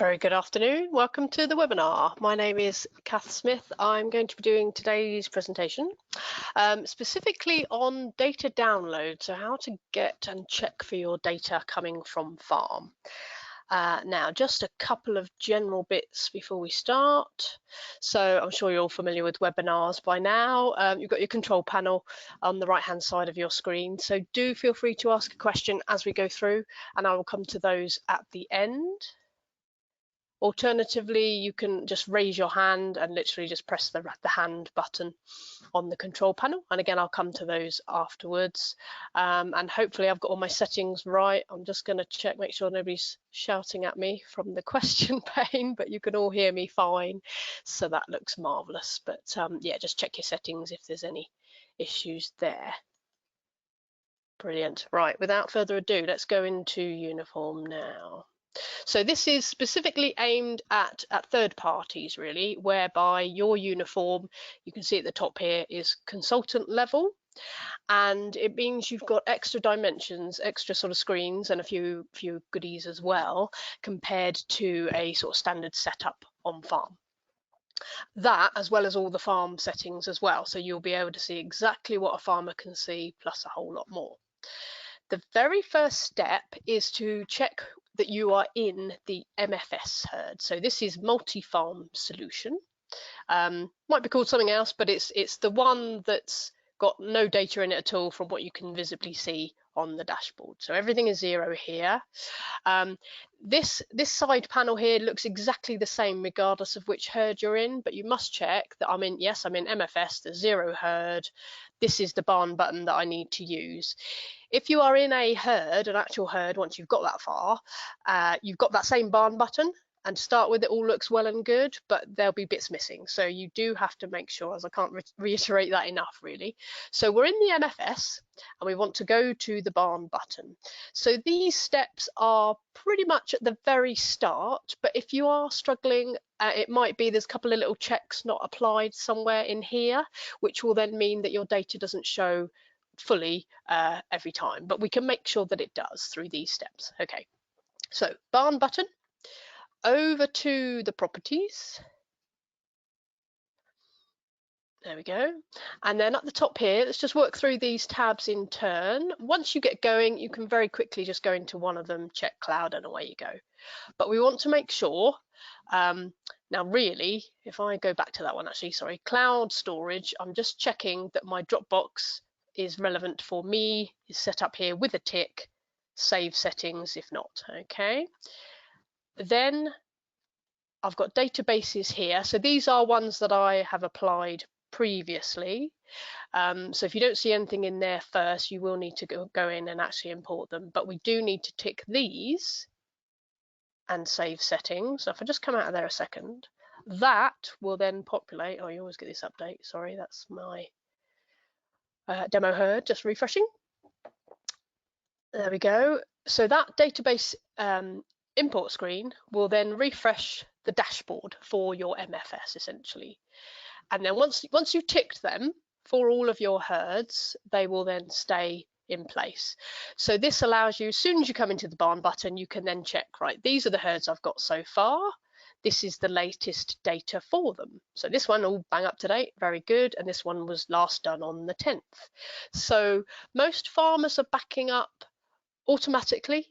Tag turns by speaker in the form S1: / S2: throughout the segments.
S1: Very good afternoon. Welcome to the webinar. My name is Kath Smith. I'm going to be doing today's presentation specifically on data download, so how to get and check for your data coming from farm. Now, just a couple of general bits before we start. So I'm sure you're all familiar with webinars by now. You've got your control panel on the right-hand side of your screen. So do feel free to ask a question as we go through, and I will come to those at the end. Alternatively, you can just raise your hand and literally just press the hand button on the control panel. And again, I'll come to those afterwards. And hopefully I've got all my settings right. I'm just going to check, make sure nobody's shouting at me from the question pane, but you can all hear me fine. So that looks marvelous. But yeah, just check your settings if there's any issues there. Brilliant. Right, without further ado, let's go into uniform now. So this is specifically aimed at third parties, really, whereby your uniform, you can see at the top here, is consultant level. And it means you've got extra dimensions, extra sort of screens, and a few goodies as well, compared to a sort of standard setup on farm. That, as well as all the farm settings as well. So you'll be able to see exactly what a farmer can see, plus a whole lot more. The very first step is to check that you are in the MFS herd. So this is multi-farm solution. Might be called something else, but it's the one that's got no data in it at all from what you can visibly see on the dashboard. So everything is 0 here. This side panel here looks exactly the same regardless of which herd you're in, but you must check that I'm in MFS, the 0 herd. This is the barn button that I need to use. If you are in a herd, an actual herd, once you've got that far, you've got that same barn button, and to start with, it all looks well and good, but there'll be bits missing. So you do have to make sure, as I can't reiterate that enough, really. So we're in the MFS, and we want to go to the barn button. So these steps are pretty much at the very start, but if you are struggling, it might be there's a couple of little checks not applied somewhere in here, which will then mean that your data doesn't show fully every time, but we can make sure that it does through these steps. Okay, so barn button, over to the properties. There we go. And then at the top here, let's just work through these tabs in turn. Once you get going, you can very quickly just go into one of them, check cloud, and away you go. But we want to make sure, now really, if I go back to that one, actually, sorry, cloud storage, I'm just checking that my Dropbox is relevant for me, is set up here with a tick, save settings if not, okay. Then I've got databases here. So these are ones that I have applied previously. So if you don't see anything in there first, you will need to go in and actually import them. But we do need to tick these and save settings. So if I just come out of there a second, that will then populate. Oh, you always get this update. Sorry, that's my demo herd, just refreshing. There we go. So that database import screen will then refresh the dashboard for your MFS essentially. And then once you've ticked them for all of your herds, they will then stay in place. So this allows you, as soon as you come into the barn button, you can then check, right, these are the herds I've got so far. This is the latest data for them. So this one all bang up to date, very good. And this one was last done on the 10th. So most farmers are backing up automatically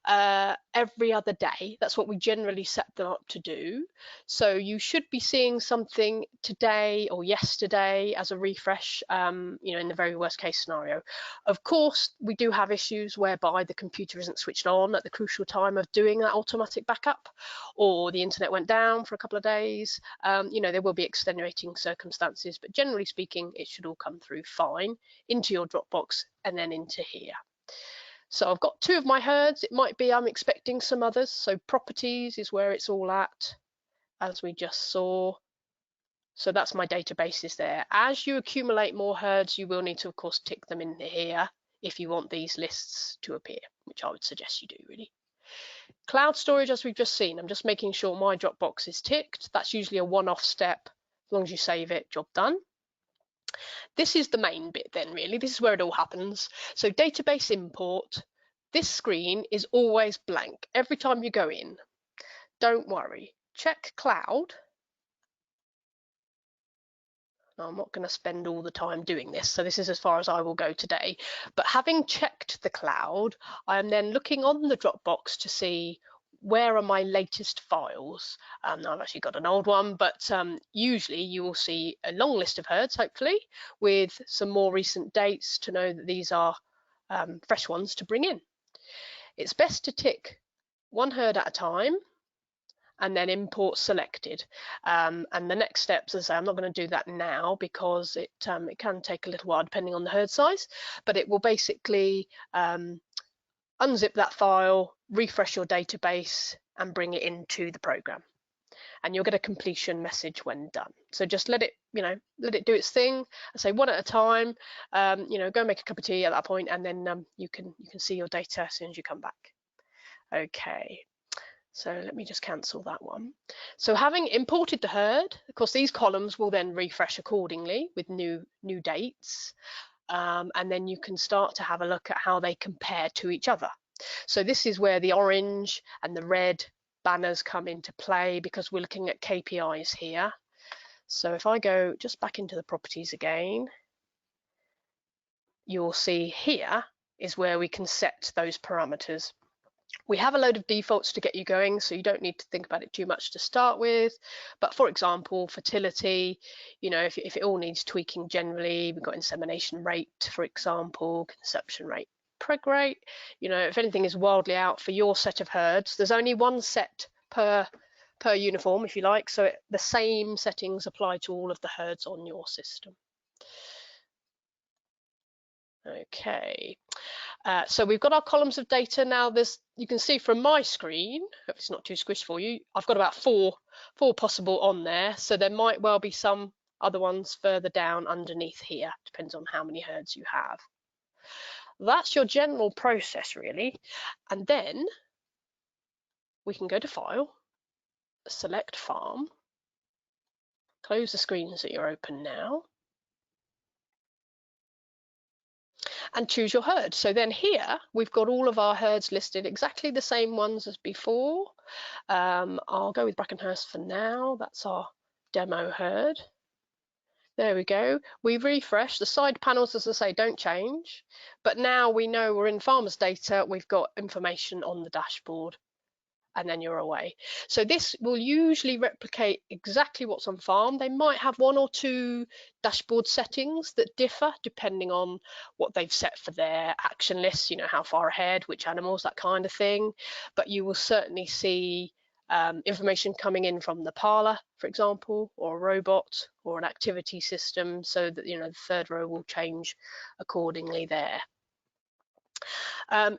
S1: every other day. That's what we generally set them up to do. So you should be seeing something today or yesterday as a refresh, you know, in the very worst case scenario. Of course, we do have issues whereby the computer isn't switched on at the crucial time of doing that automatic backup, or the internet went down for a couple of days. You know, there will be extenuating circumstances, but generally speaking, it should all come through fine into your Dropbox and then into here. So I've got 2 of my herds. It might be I'm expecting some others. So properties is where it's all at, as we just saw. So that's my databases there. As you accumulate more herds, you will need to, of course, tick them in here if you want these lists to appear, which I would suggest you do, really. Cloud storage, as we've just seen, I'm just making sure my Dropbox is ticked. That's usually a one-off step. As long as you save it, job done. This is the main bit then, really. This is where it all happens. So database import, this screen is always blank every time you go in. don't worry. Check cloud. Now, I'm not going to spend all the time doing this, so this is as far as I will go today. But having checked the cloud, I am then looking on the Dropbox to see where are my latest files. I've actually got an old one, but usually you will see a long list of herds, hopefully, with some more recent dates to know that these are fresh ones to bring in. It's best to tick one herd at a time and then import selected. And the next steps, as I say, I'm not going to do that now because it can take a little while depending on the herd size, but it will basically unzip that file, refresh your database, and bring it into the program. And you'll get a completion message when done. So just let it, let it do its thing. I say one at a time. Go make a cup of tea at that point, and then you can see your data as soon as you come back. Okay. So let me just cancel that one. So having imported the herd, of course, these columns will then refresh accordingly with new dates. And then you can start to have a look at how they compare to each other. So this is where the orange and the red banners come into play because we're looking at KPIs here. So if I go just back into the properties again, you'll see here is where we can set those parameters. We have a load of defaults to get you going, so you don't need to think about it too much to start with. But for example, fertility, if it all needs tweaking generally, we've got insemination rate, for example, conception rate, preg rate. If anything is wildly out for your set of herds, there's only one set per uniform, if you like, so the same settings apply to all of the herds on your system. Okay. So we've got our columns of data now. You can see from my screen, if it's not too squished for you, I've got about four possible on there. So there might well be some other ones further down underneath here. Depends on how many herds you have. That's your general process really. And then we can go to File, select Farm, close the screens that you're open now, and choose your herd. So then here we've got all of our herds listed, exactly the same ones as before. I'll go with Brackenhurst for now. That's our demo herd. There we go. We refresh. The side panels, as I say, don't change. But now we know we're in farmers data. We've got information on the dashboard. And then you're away. So this will usually replicate exactly what's on farm. They might have one or two dashboard settings that differ depending on what they've set for their action lists, how far ahead, which animals, that kind of thing. But you will certainly see information coming in from the parlor, for example, or a robot or an activity system, so that the third row will change accordingly there.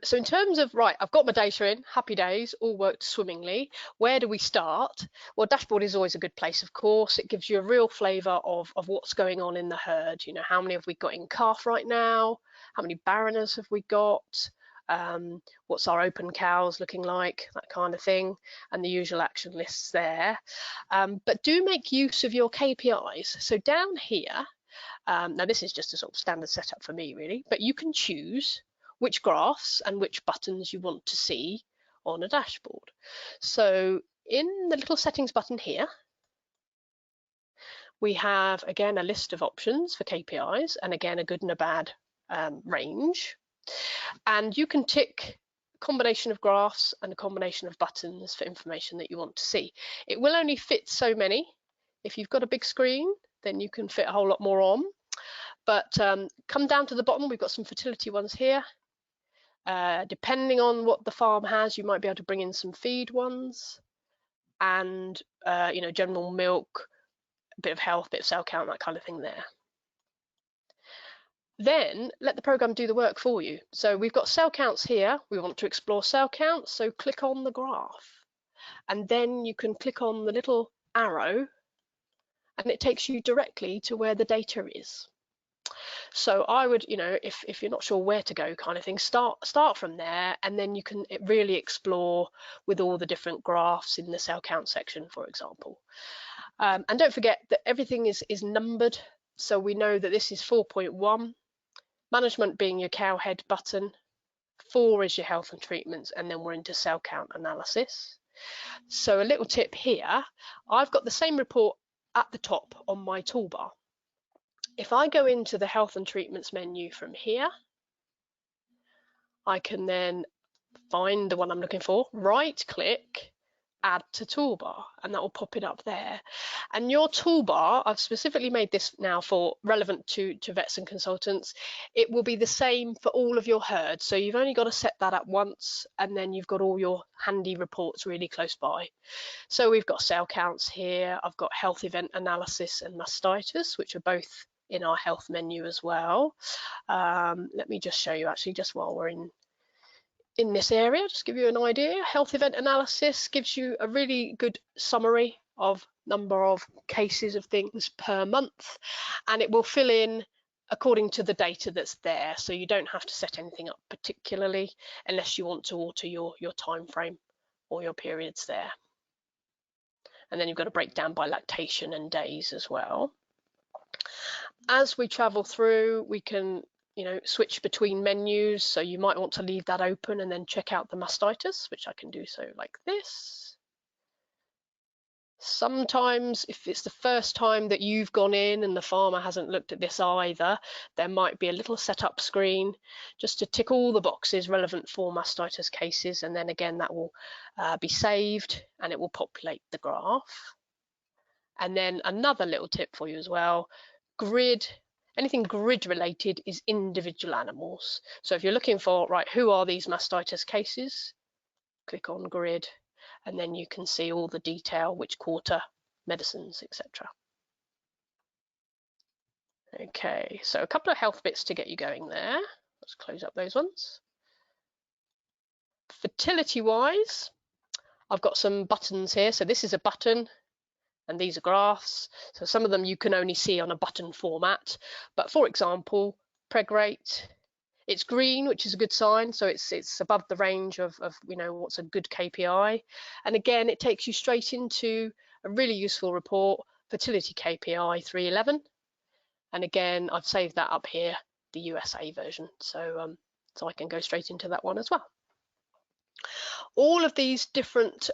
S1: So in terms of, right, I've got my data in, happy days, all worked swimmingly. Where do we start? Well, dashboard is always a good place, of course. It gives you a real flavour of what's going on in the herd. How many have we got in calf right now? How many barreners have we got? What's our open cows looking like? That kind of thing, and the usual action lists there. But do make use of your KPIs. So down here, now this is just a sort of standard setup for me really, but you can choose which graphs and which buttons you want to see on a dashboard. So in the little settings button here, we have again a list of options for KPIs, and again a good and a bad range. And you can tick a combination of graphs and a combination of buttons for information that you want to see. It will only fit so many. If you've got a big screen, then you can fit a whole lot more on. But come down to the bottom, we've got some fertility ones here. Depending on what the farm has, you might be able to bring in some feed ones, and general milk, a bit of health, bit of cell count, that kind of thing there. Then let the program do the work for you. So we've got cell counts here. We want to explore cell counts, so click on the graph, and then you can click on the little arrow, and it takes you directly to where the data is. So I would, if you're not sure where to go kind of thing, start from there, and then you can really explore with all the different graphs in the cell count section, for example. And don't forget that everything is numbered. So we know that this is 4.1, management being your cow head button, 4 is your health and treatments, and then we're into cell count analysis. So a little tip here, I've got the same report at the top on my toolbar. If I go into the health and treatments menu from here, I can then find the one I'm looking for, right click, add to toolbar, and that will pop it up there. And your toolbar, I've specifically made this now for relevant to vets and consultants, it will be the same for all of your herds. So you've only got to set that up once, and then you've got all your handy reports really close by. So we've got cell counts here, I've got health event analysis and mastitis, which are both in our health menu as well. Let me just show you actually, just while we're in this area, just give you an idea. Health event analysis gives you a really good summary of number of cases of things per month, and it will fill in according to the data that's there. So you don't have to set anything up particularly unless you want to alter your time frame or your periods there. And then you've got a breakdown by lactation and days as well. As we travel through, we can switch between menus, so you might want to leave that open and then check out the mastitis, which I can do so like this. Sometimes if it's the first time that you've gone in and the farmer hasn't looked at this either, there might be a little setup screen just to tick all the boxes relevant for mastitis cases, and then again that will be saved and it will populate the graph. And then another little tip for you as well, grid. Anything grid related is individual animals. So if you're looking for, right, who are these mastitis cases? Click on grid, and then you can see all the detail, which quarter, medicines, etc. Okay, so a couple of health bits to get you going there. Let's close up those ones. Fertility wise, I've got some buttons here. So this is a button, and these are graphs. So some of them you can only see on a button format. But for example, preg rate, it's green, which is a good sign. So it's above the range of what's a good KPI. And again, it takes you straight into a really useful report, fertility KPI 311. And again, I've saved that up here, the USA version. So I can go straight into that one as well. All of these different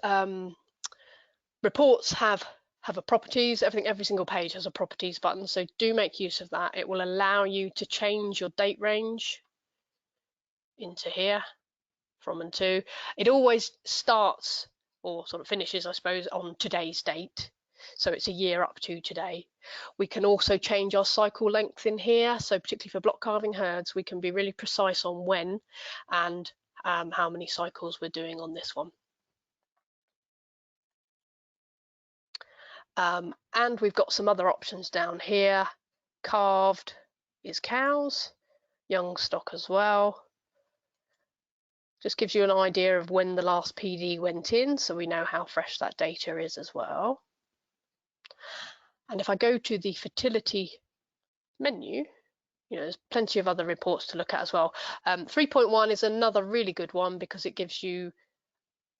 S1: reports have a properties. Every single page has a properties button, so do make use of that. It will allow you to change your date range into here, from and to. It always starts or sort of finishes, I suppose, on today's date, so it's a year up to today. We can also change our cycle length in here, so particularly for block calving herds we can be really precise on when and how many cycles we're doing on this one. And we've got some other options down here. Calved is cows, young stock as well. Just gives you an idea of when the last PD went in, so we know how fresh that data is as well. And if I go to the fertility menu, there's plenty of other reports to look at as well. 3.1 is another really good one because it gives you,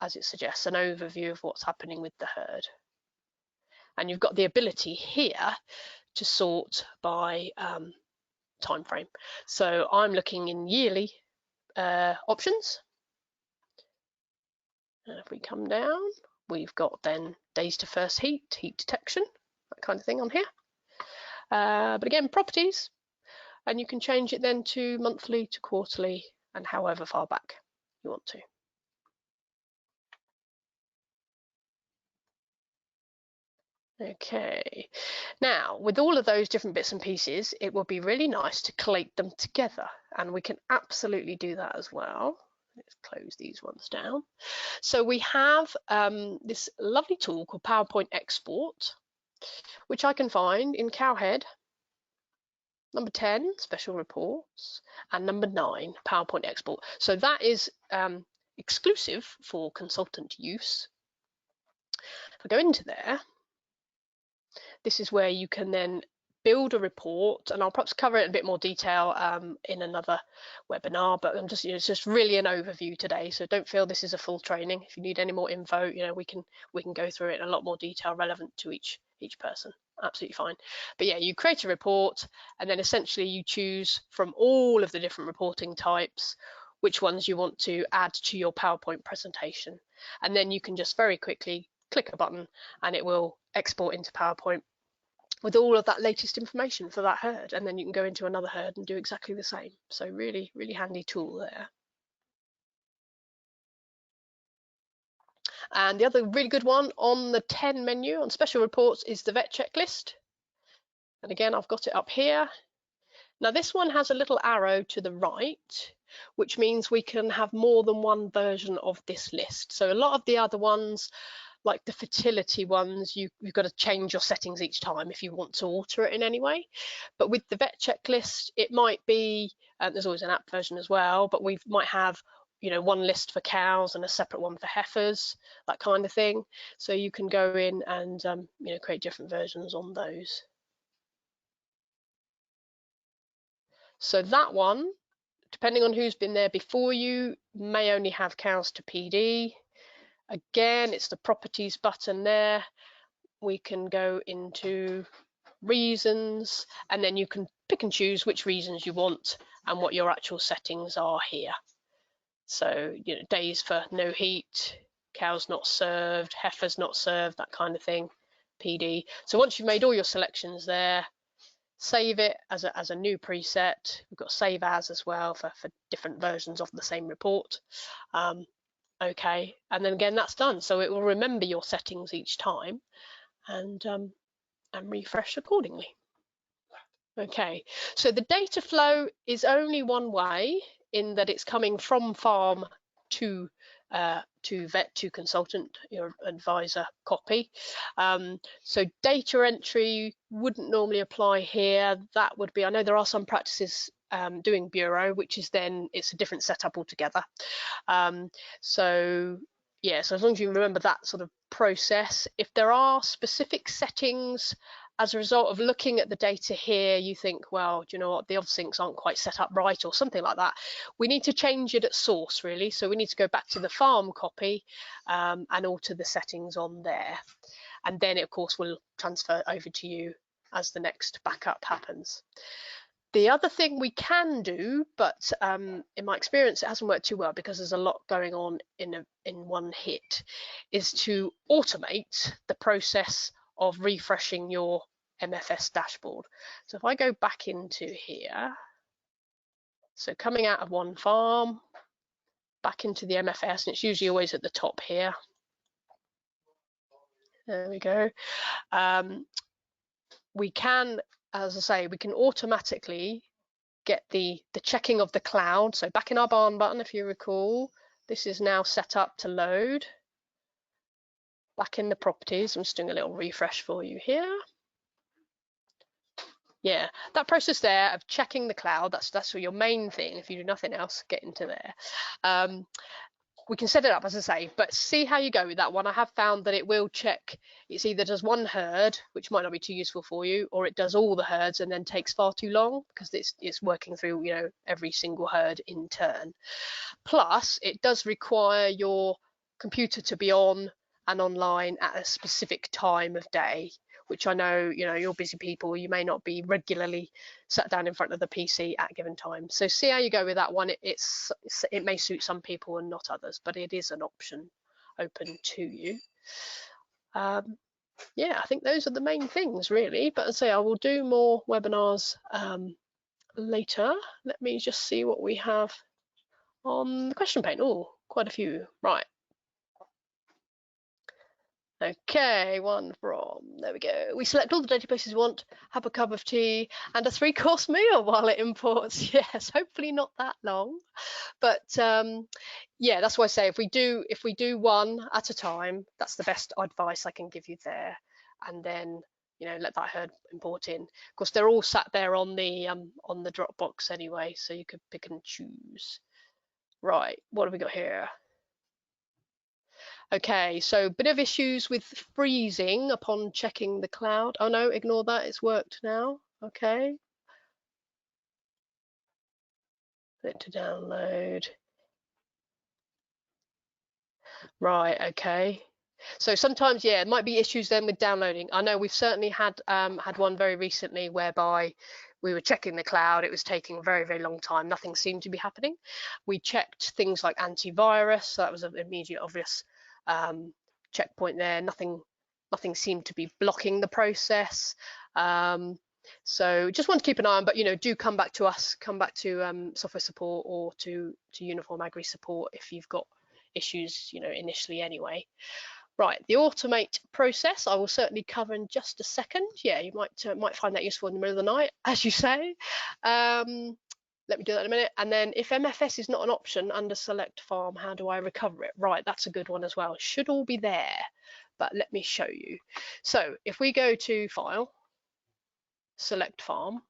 S1: as it suggests, an overview of what's happening with the herd. And you've got the ability here to sort by time frame. So I'm looking in yearly options. And if we come down, we've got then days to first heat detection, that kind of thing on here. But again, properties, and you can change it then to monthly, to quarterly, and however far back you want to. Okay, now with all of those different bits and pieces, it would be really nice to collate them together, and we can absolutely do that as well. Let's close these ones down. So we have this lovely tool called PowerPoint Export, which I can find in Cowhead, number 10, Special Reports, and number 9, PowerPoint Export. So that is exclusive for consultant use. If I go into there, this is where you can then build a report, and I'll perhaps cover it in a bit more detail in another webinar, but I'm just, it's just really an overview today, so don't feel this is a full training. If you need any more info, we can go through it in a lot more detail relevant to each person. Absolutely fine. But yeah, you create a report, and then essentially you choose from all of the different reporting types which ones you want to add to your PowerPoint presentation. And then you can just very quickly click a button and it will export into PowerPoint with all of that latest information for that herd. And then you can go into another herd and do exactly the same. So really, really handy tool there. And the other really good one on the 10 menu on special reports is the vet checklist. And again, I've got it up here. Now this one has a little arrow to the right, which means we can have more than one version of this list. So a lot of the other ones, like the fertility ones, you've got to change your settings each time if you want to alter it in any way. But with the vet checklist, it might be, there's always an app version as well, but we might have, you know, one list for cows and a separate one for heifers, that kind of thing. So you can go in and you know, create different versions on those. So that one, depending on who's been there before you, may only have cows to PD. Again, it's the properties button there. We can go into reasons, and then you can pick and choose which reasons you want and what your actual settings are here. So, you know, days for no heat, cows not served, heifers not served, that kind of thing, PD. So once you've made all your selections there, save it as a new preset. We've got save as well for different versions of the same report. Okay, and then again, that's done. So it will remember your settings each time and refresh accordingly. Okay, so the data flow is only one way, in that it's coming from farm to vet to consultant, your advisor copy. So data entry wouldn't normally apply here. That would be, I know there are some practices doing bureau, which is then it's a different setup altogether. So yeah, so as long as you remember that sort of process, if there are specific settings as a result of looking at the data here, you think, well, do you know what, the obs syncs aren't quite set up right or something like that, we need to change it at source, really. So we need to go back to the farm copy and alter the settings on there. And then it, of course, will transfer over to you as the next backup happens. The other thing we can do, but in my experience, it hasn't worked too well because there's a lot going on in one hit, is to automate the process of refreshing your MFS dashboard. So if I go back into here, so coming out of one farm, back into the MFS, and it's usually always at the top here. There we go. We can, as I say, we can automatically get the checking of the cloud. So back in our barn button, if you recall, this is now set up to load. Back in the properties, I'm just doing a little refresh for you here. Yeah, that process there of checking the cloud, that's your main thing. If you do nothing else, get into there. We can set it up, as I say, but see how you go with that one. I have found that it will check, it's either does one herd, which might not be too useful for you, or it does all the herds and then takes far too long because it's working through, you know, every single herd in turn. Plus, it does require your computer to be on and online at a specific time of day, which I know, you know, you're busy people, you may not be regularly sat down in front of the PC at a given time. So see how you go with that one. It may suit some people and not others, but it is an option open to you. Yeah, I think those are the main things really, but as I say, I will do more webinars later. Let me just see what we have on the question pane. Oh, quite a few. Right. Okay, one from, there we go. We select all the databases we want, have a cup of tea and a 3-course meal while it imports. Yes, hopefully not that long. But yeah, that's why I say if we do one at a time, that's the best advice I can give you there. And then, you know, let that herd import in. Of course, they're all sat there on the Dropbox anyway, so you could pick and choose. Right, what have we got here? Okay, so a bit of issues with freezing upon checking the cloud. Oh no, ignore that, it's worked now. Okay. Put it to download. Right, okay. So sometimes, yeah, it might be issues then with downloading. I know we've certainly had one very recently whereby we were checking the cloud. It was taking a very, very long time. Nothing seemed to be happening. We checked things like antivirus. So that was an immediate, obvious checkpoint there. Nothing seemed to be blocking the process. So just want to keep an eye on, but do come back to us, come back to software support or to Uniform Agri support if you've got issues, initially anyway. Right, the automate process I will certainly cover in just a second. Yeah, you might find that useful in the middle of the night, as you say. Let me do that in a minute. And then if MFS is not an option under select farm, how do I recover it? Right, that's a good one as well. It should all be there, but let me show you. So if we go to File, Select Farm.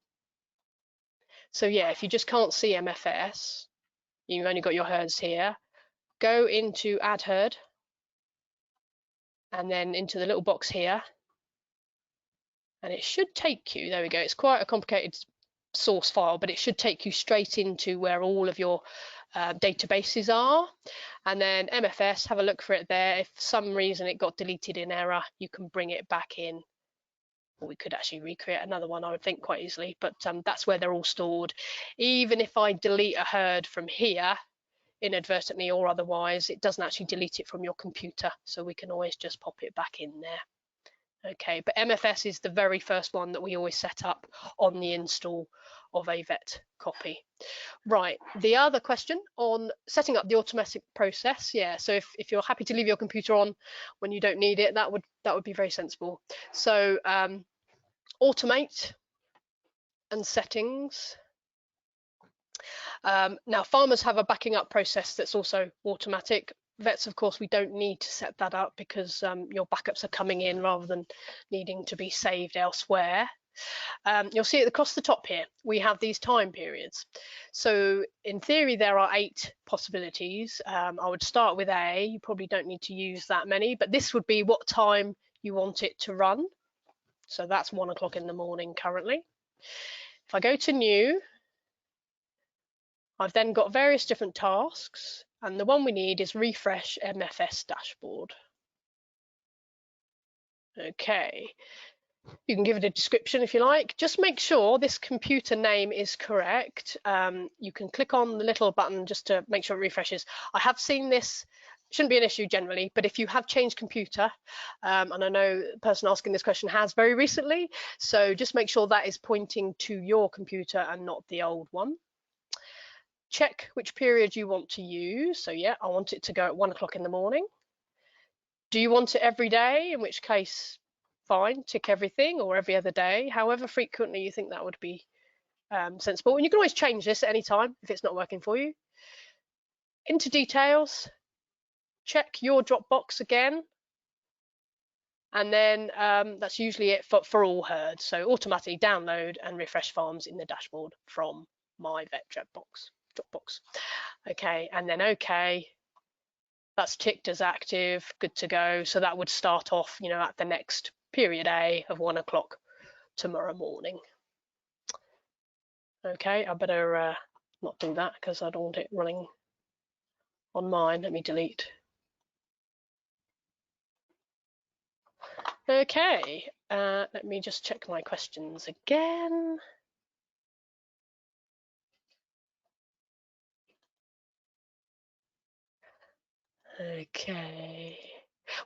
S1: So yeah, if you just can't see MFS, you've only got your herds here, go into Add Herd, and then into the little box here, and it should take you, there we go, it's quite a complicated source file, but it should take you straight into where all of your databases are. And then MFS, have a look for it there. If for some reason it got deleted in error, you can bring it back in. Or we could actually recreate another one, I would think, quite easily, but that's where they're all stored. Even if I delete a herd from here, inadvertently or otherwise, it doesn't actually delete it from your computer, so we can always just pop it back in there. Okay, but MFS is the very first one that we always set up on the install of a vet copy. Right, the other question on setting up the automatic process, yeah, so if you're happy to leave your computer on when you don't need it, that would be very sensible. So automate and settings. Now farmers have a backing up process that's also automatic. Vets, of course, we don't need to set that up because your backups are coming in rather than needing to be saved elsewhere. You'll see across the top here, we have these time periods. So in theory, there are 8 possibilities. I would start with A. You probably don't need to use that many, but this would be what time you want it to run. So that's 1 o'clock in the morning currently. If I go to new, I've then got various different tasks, and the one we need is refresh MFS dashboard. Okay, you can give it a description if you like. Just make sure this computer name is correct. You can click on the little button just to make sure it refreshes. I have seen this, shouldn't be an issue generally, but if you have changed computer, and I know the person asking this question has very recently, so just make sure that is pointing to your computer and not the old one. Check which period you want to use. So yeah, I want it to go at 1 o'clock in the morning. Do you want it every day? In which case, fine, tick everything, or every other day, however frequently you think that would be sensible. And you can always change this at any time if it's not working for you. Into details, check your Dropbox again. And then that's usually it for all herds. So automatically download and refresh farms in the dashboard from my vet Dropbox. Okay, and then okay, that's ticked as active, good to go. So that would start off, at the next period A of 1 o'clock tomorrow morning. Okay, I better not do that because I don't want it running on mine. Let me delete. Okay, let me just check my questions again. Okay.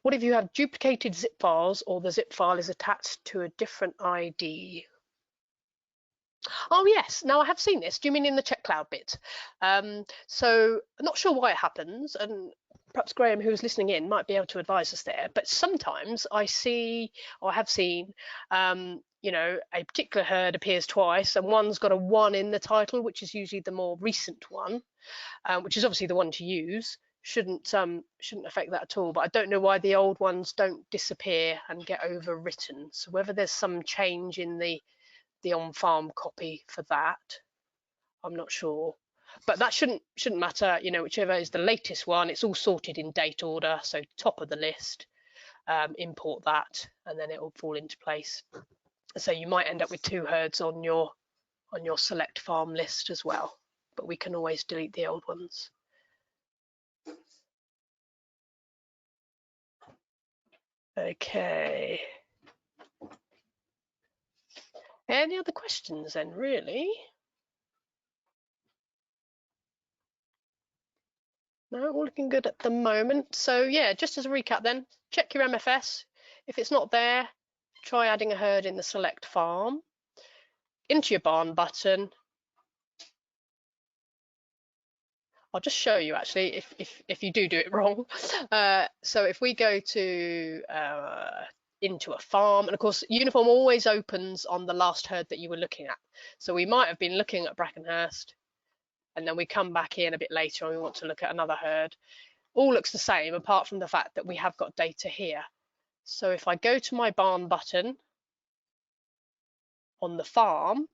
S1: What if you have duplicated zip files or the zip file is attached to a different ID? Oh yes, now I have seen this. Do you mean in the check cloud bit? So I'm not sure why it happens, and perhaps Graham, who was listening in, might be able to advise us there. But sometimes I see, or I have seen, a particular herd appears twice, and one's got a 1 in the title, which is usually the more recent one, which is obviously the one to use. Shouldn't affect that at all. But I don't know why the old ones don't disappear and get overwritten. So whether there's some change in the on-farm copy for that, I'm not sure, but that shouldn't matter. Whichever is the latest one, it's all sorted in date order, so top of the list, import that, and then it will fall into place. So you might end up with 2 herds on your select farm list as well, but we can always delete the old ones. Okay. Any other questions then, really? No, all looking good at the moment. So yeah, just as a recap then, check your MFS. If it's not there, try adding a herd in the select farm. Into your barn button. I'll just show you actually if you do it wrong. So if we go to into a farm, and of course uniform always opens on the last herd that you were looking at. So we might have been looking at Brackenhurst, and then we come back in a bit later and we want to look at another herd. All looks the same apart from the fact that we have got data here. So if I go to my barn button on the farm,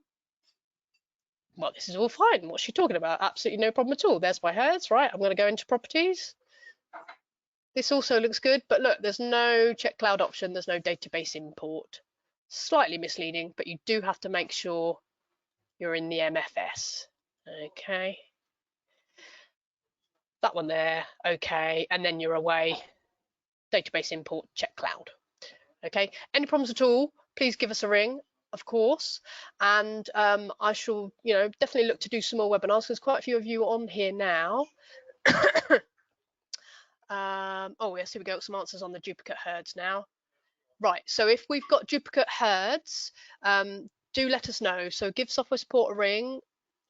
S1: well, this is all fine. What's she talking about? Absolutely no problem at all. There's my herds, right? I'm going to go into properties. This also looks good, but look, there's no check cloud option. There's no database import. Slightly misleading, but you do have to make sure you're in the MFS. Okay. That one there. Okay. And then you're away. Database import, check cloud. Okay. Any problems at all, please give us a ring, of course. And I shall, definitely look to do some more webinars. There's quite a few of you on here now. Oh, yes, here we go. Some answers on the duplicate herds now. Right, so if we've got duplicate herds, do let us know. So give software support a ring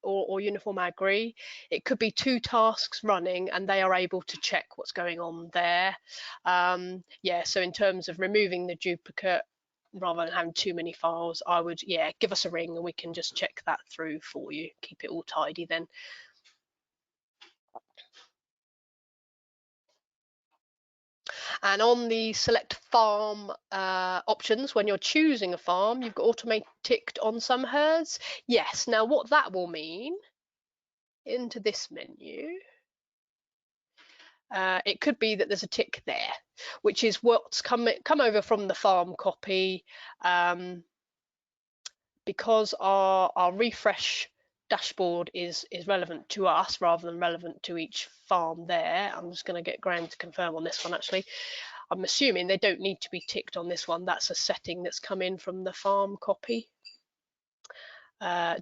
S1: or Uniform Agri. It could be 2 tasks running and they are able to check what's going on there. Yeah, so in terms of removing the duplicate, rather than having too many files, I would, yeah, give us a ring and we can just check that through for you. Keep it all tidy then. And on the select farm options, when you're choosing a farm, you've got automate ticked on some herds. Yes, now what that will mean, into this menu, it could be that there's a tick there, which is what's come over from the farm copy, because our refresh dashboard is relevant to us rather than relevant to each farm there. I'm just going to get Graham to confirm on this one actually. I'm assuming they don't need to be ticked on this one. That's a setting that's come in from the farm copy.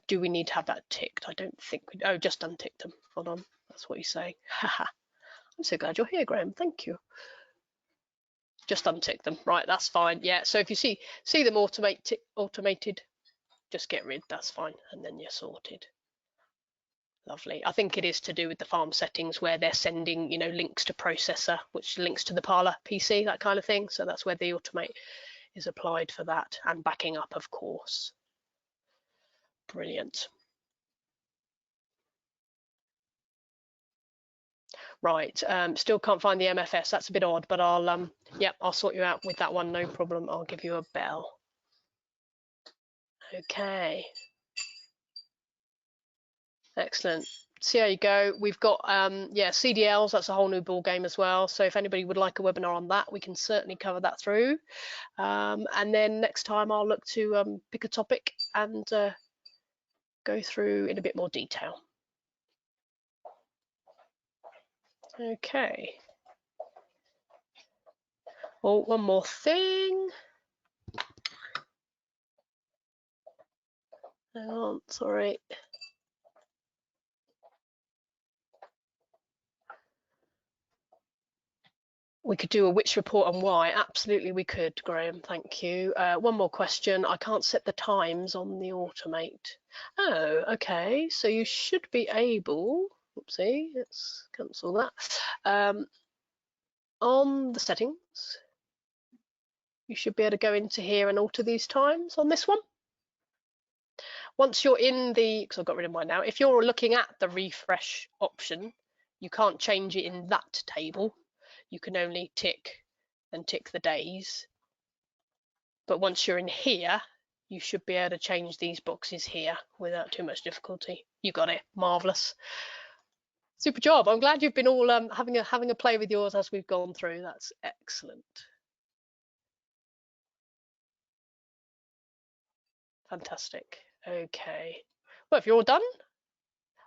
S1: Do we need to have that ticked? I don't think we, oh, just untick them. Hold on, that's what you're saying. I'm so glad you're here, Graham. Thank you. Just untick them. Right, that's fine. Yeah, so if you see them automated, just get rid, that's fine, and then you're sorted. Lovely. I think it is to do with the farm settings where they're sending, links to processor, which links to the parlor PC, that kind of thing. So that's where the automate is applied for that, and backing up, of course. Brilliant. Right, still can't find the MFS. That's a bit odd, but I'll I'll sort you out with that one, no problem. I'll give you a bell. Okay. Excellent. So there you go. We've got CDLs. That's a whole new ball game as well. So if anybody would like a webinar on that, we can certainly cover that through. And then next time I'll look to pick a topic and go through in a bit more detail. Okay. Oh, one more thing. Hang on, sorry. We could do a which report and why. Absolutely, we could, Graham. Thank you. One more question. I can't set the times on the automate. Oh, okay. So you should be able. Oopsie, let's cancel that. On the settings, you should be able to go into here and alter these times on this one. Once you're in the, because I've got rid of mine now, if you're looking at the refresh option, you can't change it in that table. You can only tick the days. But once you're in here, you should be able to change these boxes here without too much difficulty. You got it. Marvelous. Super job. I'm glad you've been all having a play with yours as we've gone through. That's excellent. Fantastic. Okay. Well, if you're all done.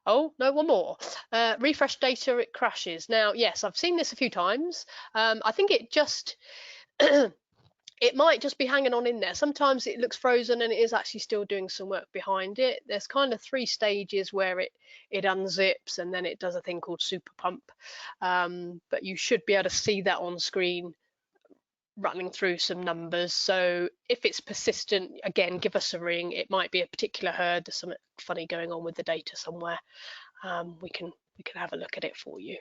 S1: Oh, no, one more. Refresh data, it crashes. Now, yes, I've seen this a few times. I think it just it might just be hanging on in there. Sometimes it looks frozen and it is actually still doing some work behind it. There's kind of 3 stages where it unzips and then it does a thing called super pump. But you should be able to see that on screen running through some numbers. So if it's persistent, again, give us a ring. It might be a particular herd. There's something funny going on with the data somewhere. We can have a look at it for you.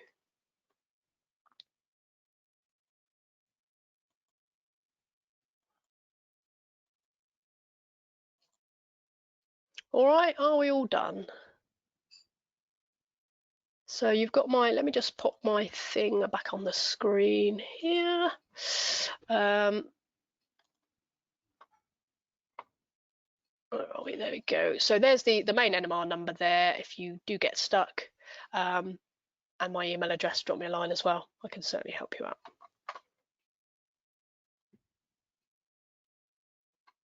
S1: All right, are we all done? So you've got my, let me just pop my thing back on the screen here. Where are we? There we go. So there's the main NMR number there. If you do get stuck, and my email address, drop me a line as well. I can certainly help you out.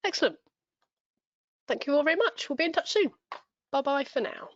S1: Excellent. Thank you all very much. We'll be in touch soon. Bye bye for now.